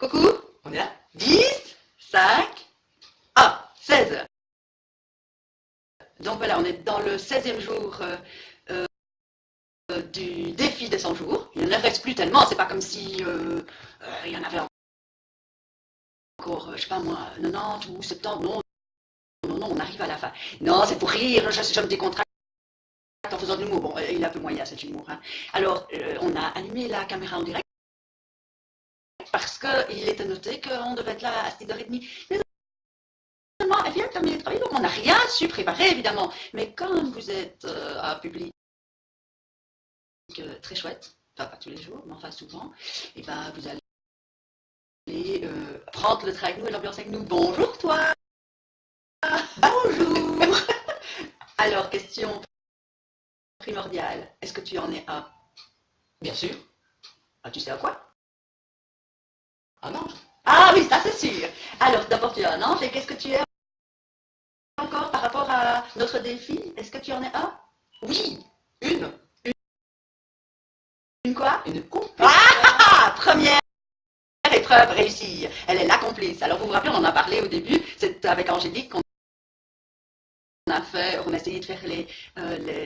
Coucou, on est là. 10, 5, 16. Donc voilà, on est dans le 16e jour du défi des 100 jours. Il ne reste plus tellement, c'est pas comme si il y en avait encore, je sais pas moi, 90 ou 70. Non, non, non, on arrive à la fin. Non, c'est pour rire, je me décontracte en faisant de l'humour. Bon, il est un peu moyen cet humour. Hein. Alors, on a allumé la caméra en direct parce qu'il était noté qu'on devait être là à 6h30. Mais seulement, elle vient de terminer le travail, donc on n'a rien su préparer, évidemment. Mais comme vous êtes un public très chouette, enfin pas tous les jours, mais enfin souvent, et ben vous allez prendre le train avec nous et l'ambiance avec nous. Bonjour toi. Bonjour. Alors, question primordiale, est-ce que tu en es un? Bien sûr. Ah, tu sais à quoi? Un ange. Ah oui, ça c'est sûr. Alors, d'abord tu es un ange, et qu'est-ce que tu es encore par rapport à notre défi? Est-ce que tu en es un? Oui, une. Une quoi? Une complice. Ah, première épreuve réussie. Elle est la complice. Alors, vous vous rappelez, on en a parlé au début, c'est avec Angélique qu'on on a essayé de faire les...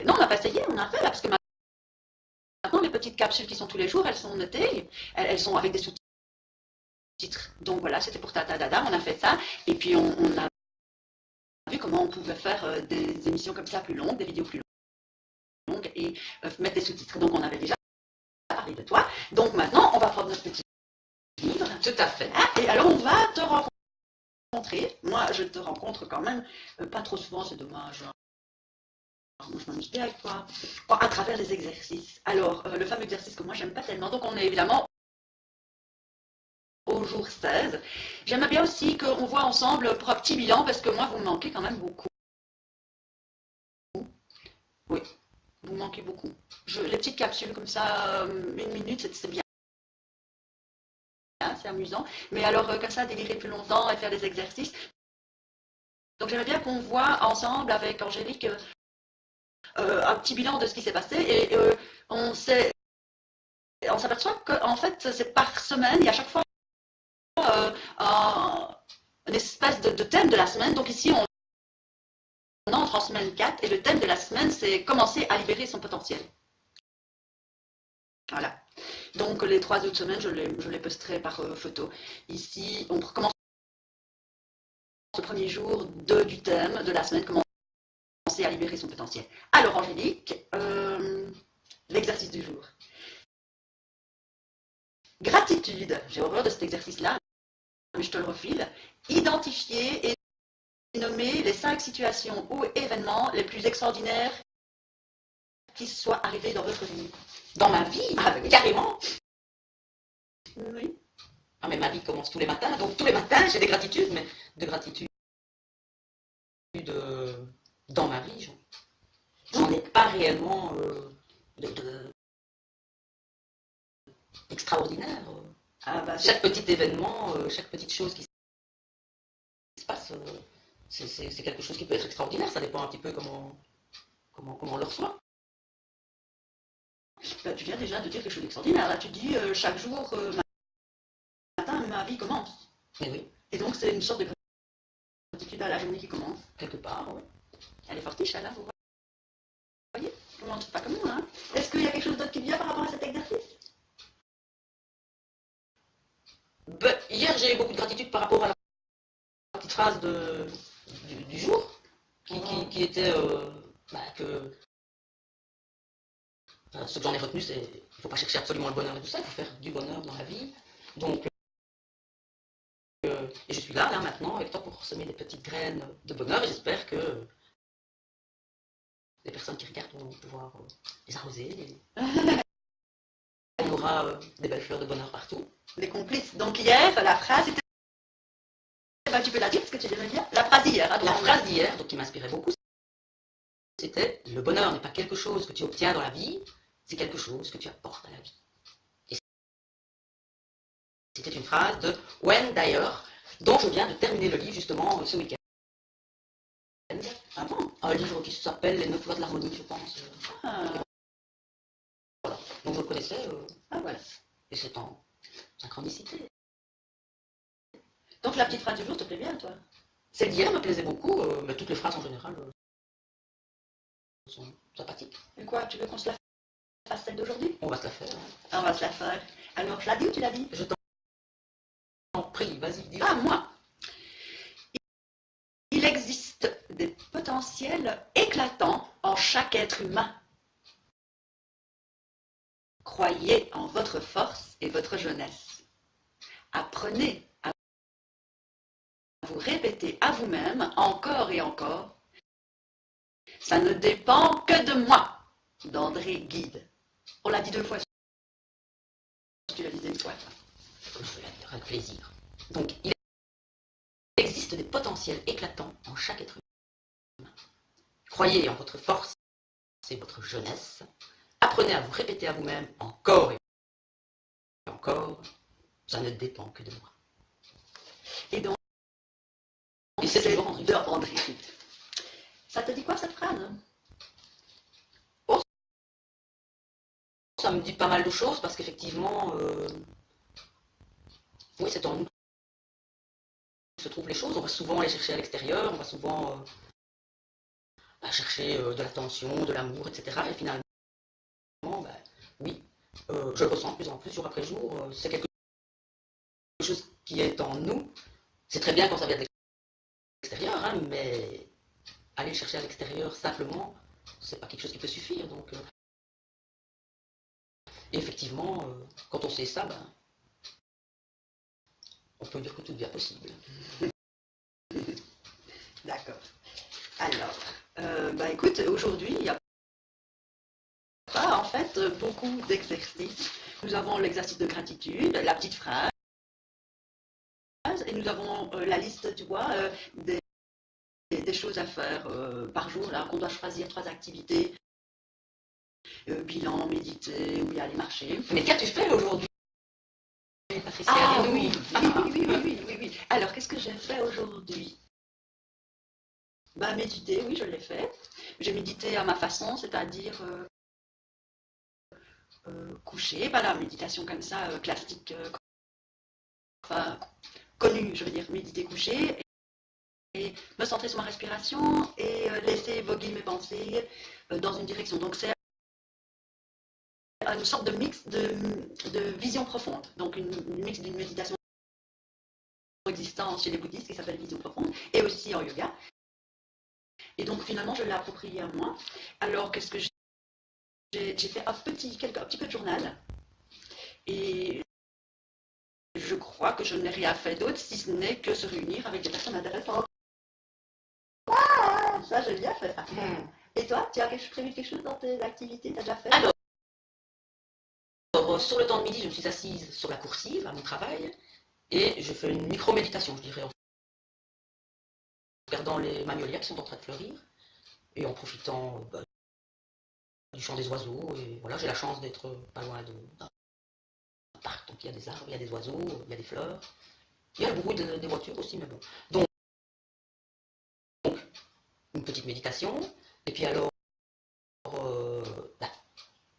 Non, on n'a pas essayé, on a fait là, parce que maintenant, les petites capsules qui sont tous les jours, elles sont notées, elles sont avec des sous-titres. Donc voilà, c'était pour Tata Dada, on a fait ça, et puis on a vu comment on pouvait faire des émissions comme ça plus longues, des vidéos plus longues, et mettre des sous-titres. Donc on avait déjà parlé de toi. Donc maintenant, on va prendre notre petit livre. Tout à fait. Hein, et alors, on va te rencontrer. Moi, je te rencontre quand même pas trop souvent, c'est dommage. Moi, je m'amuse bien avec toi. Bon, à travers les exercices. Alors, le fameux exercice que moi, j'aime pas tellement. Donc, on est évidemment au jour 16. J'aimerais bien aussi qu'on voit ensemble pour un petit bilan, parce que moi, vous me manquez quand même beaucoup. Oui, vous me manquez beaucoup. Les petites capsules comme ça, 1 minute, c'est bien. C'est amusant. Mais alors, comme ça, délirer plus longtemps et faire des exercices. Donc, j'aimerais bien qu'on voit ensemble avec Angélique un petit bilan de ce qui s'est passé. Et on s'aperçoit qu'en fait, c'est par semaine et à chaque fois une espèce de thème de la semaine. Donc, ici, on entre en semaine 4 et le thème de la semaine, c'est commencer à libérer son potentiel. Voilà. Donc, les 3 autres semaines, je les posterai par photo. Ici, on commence le premier jour du thème de la semaine, commencer à libérer son potentiel. Alors, Angélique, l'exercice du jour. Gratitude. J'ai horreur de cet exercice-là, mais je te le refile. Identifier et nommer les 5 situations ou événements les plus extraordinaires qui soient arrivés dans votre vie. Dans ma vie, carrément. Oui. Ah, mais ma vie commence tous les matins, donc tous les matins j'ai des gratitudes, mais de gratitude dans ma vie, j'en ai pas réellement d'extraordinaire. Ah bah, Chaque petit événement, chaque petite chose qui se passe, c'est quelque chose qui peut être extraordinaire, ça dépend un petit peu comment on le reçoit. bah, tu viens déjà de dire quelque chose d'extraordinaire. Là, tu dis chaque jour, matin, ma vie commence. Mais oui, Et donc, c'est une sorte de gratitude à la journée qui commence. quelque part, oui. Elle est fortiche, là, vous voyez? Comment pas comme moi, hein? Est-ce qu'il y a quelque chose d'autre qui vient par rapport à cet exercice? Ben, hier j'ai eu beaucoup de gratitude par rapport à la petite phrase du jour, qui était que ce que j'en ai retenu, c'est qu'il ne faut pas chercher absolument le bonheur et tout ça, il faut faire du bonheur dans la vie. Donc, et je suis là maintenant, avec toi, pour semer des petites graines de bonheur, et j'espère que les personnes qui regardent vont pouvoir les arroser. On aura des belles fleurs de bonheur partout. Des complices. Donc, hier, la phrase était. Bah, tu peux la dire, parce que tu viens de me dire. La phrase d'hier. La phrase d'hier, donc qui m'inspirait beaucoup, c'était: le bonheur n'est pas quelque chose que tu obtiens dans la vie, c'est quelque chose que tu apportes à la vie. Et c'était une phrase de Wayne Dyer, dont je viens de terminer le livre justement ce week-end. Ah bon? Un livre qui s'appelle Les 9 lois de l'harmonie, je pense. Ah, Voilà. Donc je le connaissais, ah voilà. et c'est en synchronicité. Donc la petite phrase du jour te plaît bien, toi? Celle d'hier me plaisait beaucoup, mais toutes les phrases en général sont sympathiques. Et quoi, tu veux qu'on se la fasse celle d'aujourd'hui? On va se la faire. On va se la faire. Alors, je l'ai dit ou tu l'as dit? Je t'en prie, vas-y, dis. Ah, moi. Il existe des potentiels éclatants en chaque être humain. Croyez en votre force et votre jeunesse. Apprenez à vous répéter à vous-même encore et encore. Ça ne dépend que de moi, d'André Gide. On l'a dit 2 fois. Tu l'as dit une fois. Je vais la dire avec plaisir. Donc, il existe des potentiels éclatants en chaque être humain. Croyez en votre force et votre jeunesse. Apprenez à vous répéter à vous-même encore et encore. Ça ne dépend que de moi. Et donc, Et c'est toujours André Gide. Ça te dit quoi cette phrase? Oh, ça me dit pas mal de choses parce qu'effectivement, oui, c'est en nous que se trouvent les choses. On va souvent les chercher à l'extérieur, on va souvent chercher de l'attention, de l'amour, etc. Et finalement, oui, je le ressens de plus en plus jour après jour. C'est quelque chose qui est en nous. C'est très bien quand ça vient de l'extérieur, hein, mais aller le chercher à l'extérieur simplement, c'est pas quelque chose qui peut suffire. Donc, et effectivement, quand on sait ça, on peut dire que tout devient possible. D'accord. Alors, écoute, aujourd'hui, il y a pas en fait beaucoup d'exercices. Nous avons l'exercice de gratitude, la petite phrase, et nous avons la liste, tu vois, des choses à faire par jour, là, qu'on doit choisir 3 activités. Bilan, méditer, ou bien aller marcher. Mais qu'as-tu fait aujourd'hui, Patricia? Ah oui. Alors, qu'est-ce que j'ai fait aujourd'hui? Méditer, oui, je l'ai fait. J'ai médité à ma façon, c'est-à-dire coucher, pas la méditation comme ça, classique, enfin, connue, je veux dire, méditer coucher, et me centrer sur ma respiration, et laisser voguer mes pensées dans une direction. Donc, c'est une sorte de mix de vision profonde, donc une mix d'une méditation existante chez les bouddhistes qui s'appelle vision profonde, et aussi en yoga. Et donc finalement je l'ai approprié à moi. Alors qu'est-ce que j'ai fait un petit peu de journal, et je crois que je n'ai rien fait d'autre si ce n'est que se réunir avec des personnes intéressantes. Ah, ça j'ai bien fait ça. Et toi, tu as prévu quelque chose dans tes activités? Tu as déjà fait? Alors, sur le temps de midi, je me suis assise sur la coursive à mon travail et je fais une micro-méditation, je dirais, en regardant les magnolias qui sont en train de fleurir et en profitant du chant des oiseaux. Et voilà, j'ai la chance d'être pas loin d'un parc, donc il y a des arbres, il y a des oiseaux, il y a des fleurs, il y a le bruit des voitures aussi, mais bon. Donc, une petite méditation, et puis alors,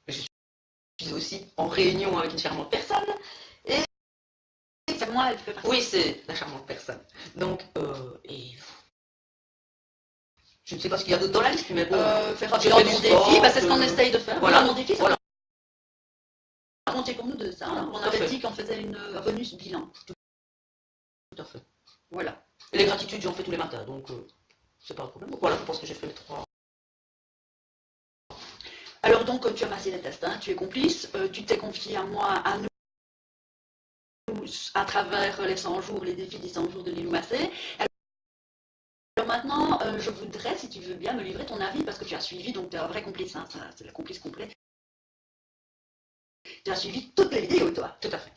je suis aussi en réunion avec une charmante personne. Et c'est moi, elle fait partie. oui, c'est la charmante personne. Donc, et je ne sais pas ce qu'il y a d'autre dans la liste, mais bon. Faire un bilan de mon défi, c'est ce qu'on essaye de faire. Voilà, mon défi, c'est voilà. compter pour nous deux, ça. On avait dit qu'on faisait une bonus bilan. Tout à fait. Voilà. Et les gratitudes, j'en fais tous les matins, donc c'est pas un problème. Donc voilà, je pense que j'ai fait les 3. Alors donc, tu as passé les tests, hein, tu es complice, tu t'es confié à moi, à nous, à travers les 100 jours, les défis des 100 jours de Lilou Massé. Alors maintenant, je voudrais, si tu veux bien, me livrer ton avis, parce que tu as suivi, donc tu es un vrai complice, hein, c'est le complice complet. Tu as suivi toutes les vidéos, toi. Tout à fait.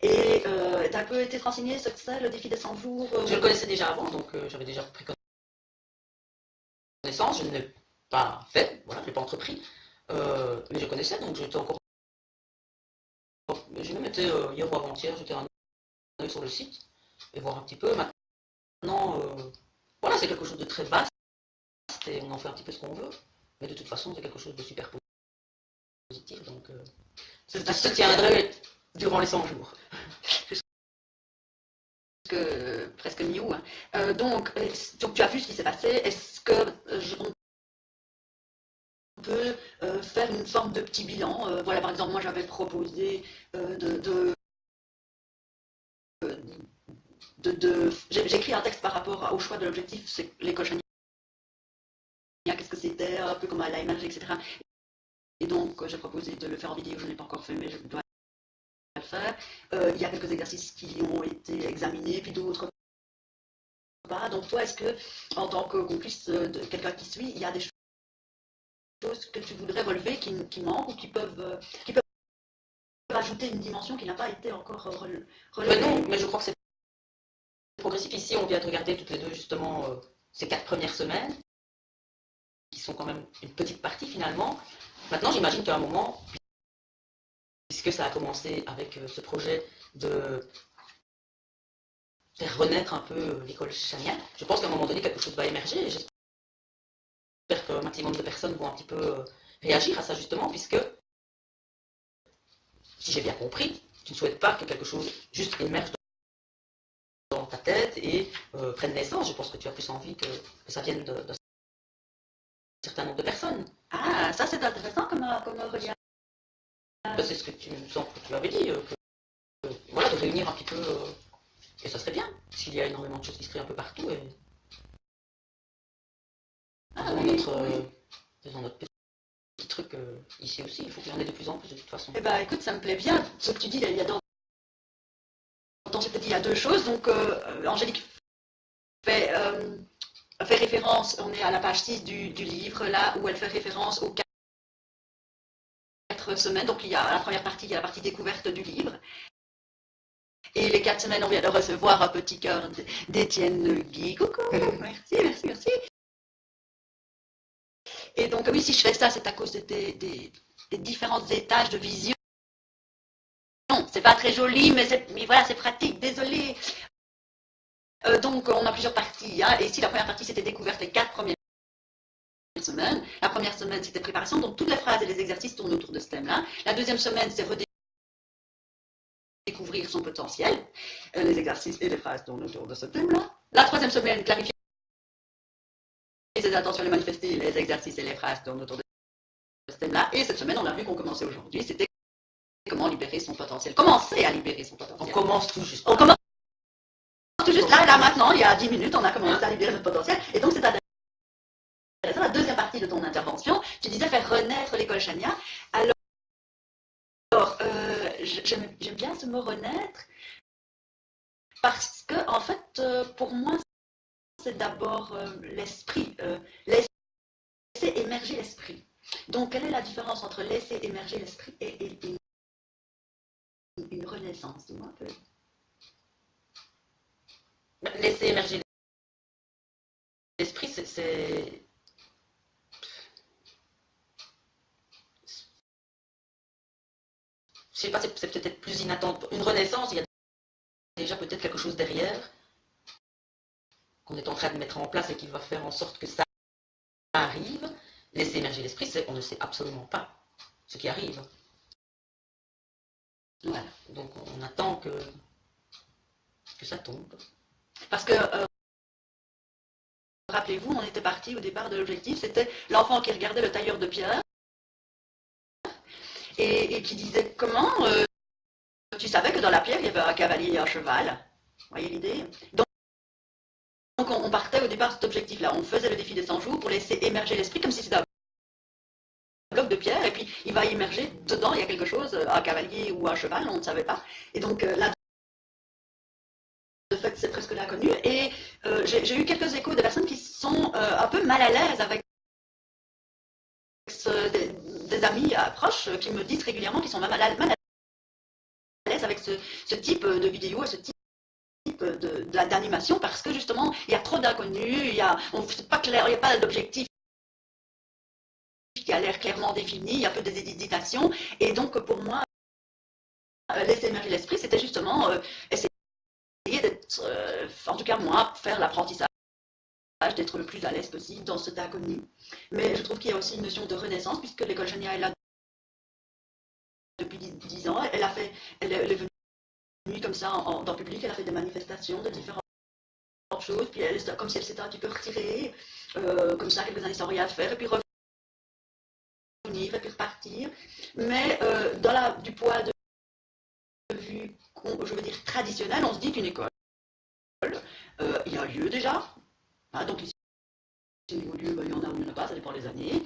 Et tu as un peu été renseigné sur ça, le défi des 100 jours. Je le connaissais déjà avant, donc j'avais déjà pris connaissance. Je ne l'ai pas fait, voilà, je ne l'ai pas entrepris. Mais je connaissais, donc j'étais encore. Je me mettais hier ou avant-hier, j'étais un œil sur le site et voir un petit peu. Maintenant, voilà, c'est quelque chose de très vaste et on en fait un petit peu ce qu'on veut. Mais de toute façon, c'est quelque chose de super positif. Donc, ça se tiendrait durant les 100 jours. presque new, hein. Donc tu as vu ce qui s'est passé. Est-ce que on peut faire une forme de petit bilan? Voilà, par exemple, moi j'avais proposé j'écris un texte par rapport au choix de l'objectif, c'est l'école Chania, qu'est-ce que c'était, un peu comment elle a émergé, etc. Et donc j'ai proposé de le faire en vidéo, je ne l'ai pas encore fait, mais je dois le faire. Il y a quelques exercices qui ont été examinés, puis d'autres pas. Donc toi, est-ce que, en tant que complice de quelqu'un qui suit, il y a des choses que tu voudrais relever qui manquent ou qui peuvent ajouter une dimension qui n'a pas été encore relevée? Mais non, mais je crois que c'est progressif. Ici, on vient de regarder toutes les deux justement ces 4 premières semaines, qui sont quand même une petite partie finalement. Maintenant, j'imagine qu'à un moment, puisque ça a commencé avec ce projet de faire renaître un peu l'école Chania, je pense qu'à un moment donné, quelque chose va émerger. Et j'espère qu'un maximum de personnes vont un petit peu réagir à ça justement, puisque, si j'ai bien compris, tu ne souhaites pas que quelque chose juste émerge dans ta tête et prenne naissance. Je pense que tu as plus envie que ça vienne d'un certain nombre de personnes. Ah, ça c'est intéressant comme regard. C'est ce que tu me sens que tu avais dit, voilà, de réunir un petit peu, et ça serait bien, s'il y a énormément de choses qui se créent un peu partout, et faisons notre petit truc ici aussi, il faut qu'il y en ait de plus en plus de toute façon. Eh ben écoute, ça me plaît bien, ce que tu dis, dans ce que tu dis, il y a deux choses. Donc Angélique fait référence, on est à la page 6 du livre, là où elle fait référence aux 4 semaines. Donc il y a la première partie, il y a la partie découverte du livre. Et les 4 semaines, on vient de recevoir un petit cœur d'Étienne Guy. Coucou, merci. Et donc oui, si je fais ça, c'est à cause des différents étages de vision. Non, c'est pas très joli, mais voilà, c'est pratique, désolé. Donc on a plusieurs parties, hein. Et ici, la première partie, c'était découverte les 4 premières semaines. La première semaine, c'était préparation, donc toutes les phrases et les exercices tournent autour de ce thème-là. La deuxième semaine, c'est redécouvrir son potentiel. Les exercices et les phrases tournent autour de ce thème-là. La troisième semaine, clarifier ses intentions, les manifester, les exercices et les phrases tournent autour de ce thème-là. Et cette semaine, on a vu qu'on commençait aujourd'hui, c'était comment libérer son potentiel. Commencer à libérer son potentiel. On commence tout juste. On commence tout juste là, maintenant, il y a 10 minutes, on a commencé à libérer notre potentiel. Et donc, c'est intéressant. La deuxième partie de ton intervention, tu disais faire renaître l'école Chania. Alors, j'aime bien ce mot renaître parce que, en fait, pour moi, c'est d'abord l'esprit, laisser émerger l'esprit. Donc, quelle est la différence entre laisser émerger l'esprit et une renaissance? Dis-moi un peu. Laisser émerger l'esprit, c'est... Je sais pas, c'est peut-être plus inattendu. Une renaissance, il y a déjà peut-être quelque chose derrière qu'on est en train de mettre en place et qui va faire en sorte que ça arrive. Laisser émerger l'esprit, c'est on ne sait absolument pas ce qui arrive. Voilà. Donc on attend que ça tombe. Parce que, rappelez-vous, on était parti au départ de l'objectif, c'était l'enfant qui regardait le tailleur de pierre et qui disait comment tu savais que dans la pierre il y avait un cavalier et un cheval. Vous voyez l'idée? Donc on partait au départ de cet objectif-là. On faisait le défi des 100 jours pour laisser émerger l'esprit comme si c'était un bloc de pierre et puis il va émerger dedans, il y a quelque chose, un cavalier ou un cheval, on ne savait pas. Et donc là, de fait, c'est presque l'inconnu. Et j'ai eu quelques échos de personnes qui sont un peu mal à l'aise avec des amis proches qui me disent régulièrement qu'ils sont mal à l'aise avec ce type de vidéo et ce type d'animation parce que justement il y a trop d'inconnus, c'est pas clair, il n'y a pas d'objectif qui a l'air clairement défini, il y a peu d'hésitation. Et donc pour moi, laisser émerger l'esprit, c'était justement essayer d'être, en tout cas moi, faire l'apprentissage, d'être le plus à l'aise possible dans cet inconnu. Mais je trouve qu'il y a aussi une notion de renaissance, puisque l'école Chania est là depuis 10 ans, elle est venue nuit comme ça, dans le public, elle a fait des manifestations de différentes choses, puis elle, comme si elle s'était un petit peu retirée, comme ça, quelques années sans rien faire, et puis revenir, et puis repartir. Mais du poids de vue, je veux dire, traditionnel, on se dit qu'une école, il y a un lieu déjà, hein, donc ici, il y a un lieu, il y en a ou il n'y en a pas, ça dépend des années.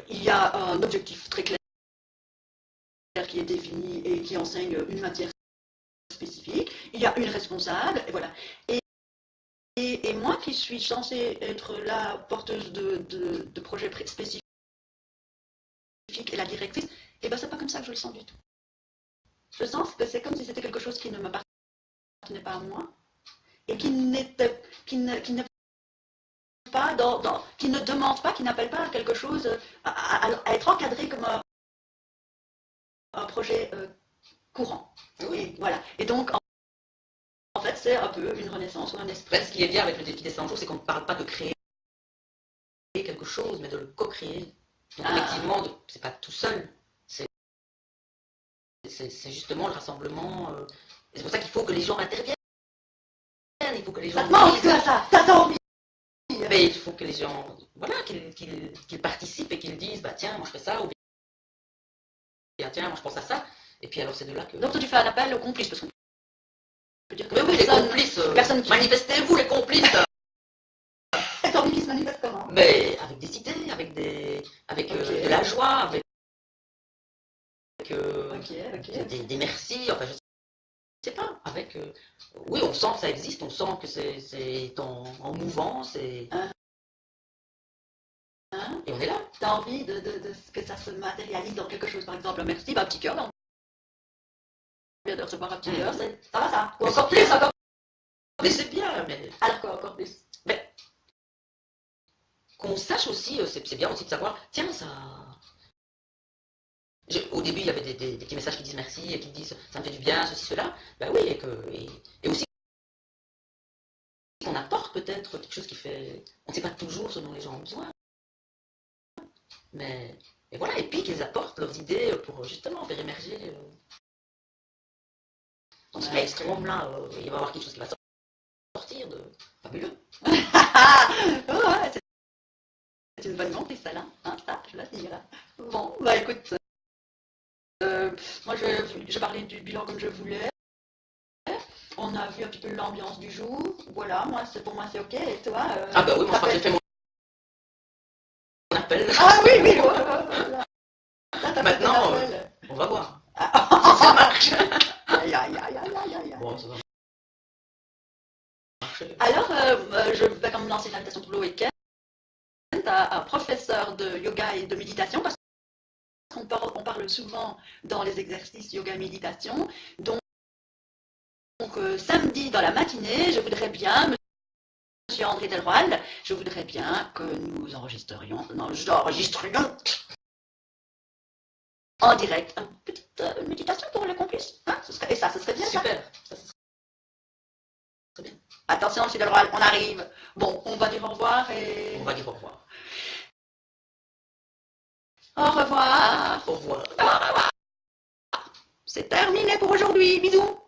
Il y a un objectif très clair qui est défini et qui enseigne une matière spécifique. Il y a une responsable, et voilà. Et moi qui suis censée être la porteuse de projets spécifiques et la directrice, et ben c'est pas comme ça que je le sens du tout. Je sens que c'est comme si c'était quelque chose qui ne m'appartenait pas à moi et qui n'est pas qui ne demande pas, qui n'appelle pas à quelque chose à être encadré comme un projet courant. Oui. Et voilà. Et donc en fait c'est un peu une renaissance ou un esprit. Ce qui est bien avec le défi des 100 jours, c'est qu'on ne parle pas de créer quelque chose, mais de le co-créer. Donc effectivement, c'est pas tout seul. C'est justement le rassemblement. Et c'est pour ça qu'il faut que les gens interviennent. Il faut que les gens. Ça te manque, ça t'as envie. Mais il faut que les gens, voilà, qu'ils participent et qu'ils disent, bah tiens, moi je fais ça, ou bien tiens, moi je pense à ça. Et puis alors c'est de là que. Donc toi tu fais un appel aux complices, parce qu'on peut dire que mais oui, les complices. Manifestez-vous, les complices. Et ton qui se manifeste comment? Mais avec des idées, avec de la joie, avec des merci, enfin je sais pas, avec oui, on sent que ça existe, on sent que c'est en mouvance et on est là. Tu as envie que ça se matérialise dans quelque chose, par exemple un merci, un petit cœur, on vient de recevoir un petit cœur, ça va ça? Ou encore plus, encore plus. Mais c'est bien, mais. Alors quoi, encore plus? Mais qu'on sache aussi, c'est bien aussi de savoir, tiens, ça. Au début, il y avait des petits messages qui disent merci et qui disent ça me fait du bien, ceci, cela. Ben oui, et aussi qu'on apporte peut-être quelque chose qui fait. On ne sait pas toujours ce dont les gens ont besoin. Mais et voilà, et puis qu'ils apportent leurs idées pour justement faire émerger. Dans ce mainstream là, il va y avoir quelque chose qui va sortir de fabuleux. Ouais, c'est une bonne complice, celle-là. Hein, ça, je la dis là. Bon, bah écoute. Moi, je parlais du bilan comme je voulais. On a vu un petit peu l'ambiance du jour. Voilà, pour moi, c'est ok. Et toi ah bah oui, moi, je crois que j'ai fait mon appel. Ah oui, oui, voilà. Maintenant, on va voir. Si ça marche. Aïe, aïe, aïe, aïe, aïe, aïe. Bon, ça va marcher. Alors, je vais quand même lancer l'invitation pour le week-end à un professeur de yoga et de méditation, parce qu'on parle souvent dans les exercices yoga et méditation. Donc samedi dans la matinée, je voudrais bien, Monsieur André Delroy, je voudrais bien que nous enregistrions en direct une petite méditation pour les complices. Hein, et ça, ce serait bien. Super. Ça serait bien. Attention, Monsieur Delroy, on arrive. Bon, on va dire au revoir et... On va dire au revoir. Au revoir. Au revoir. Au revoir. C'est terminé pour aujourd'hui. Bisous.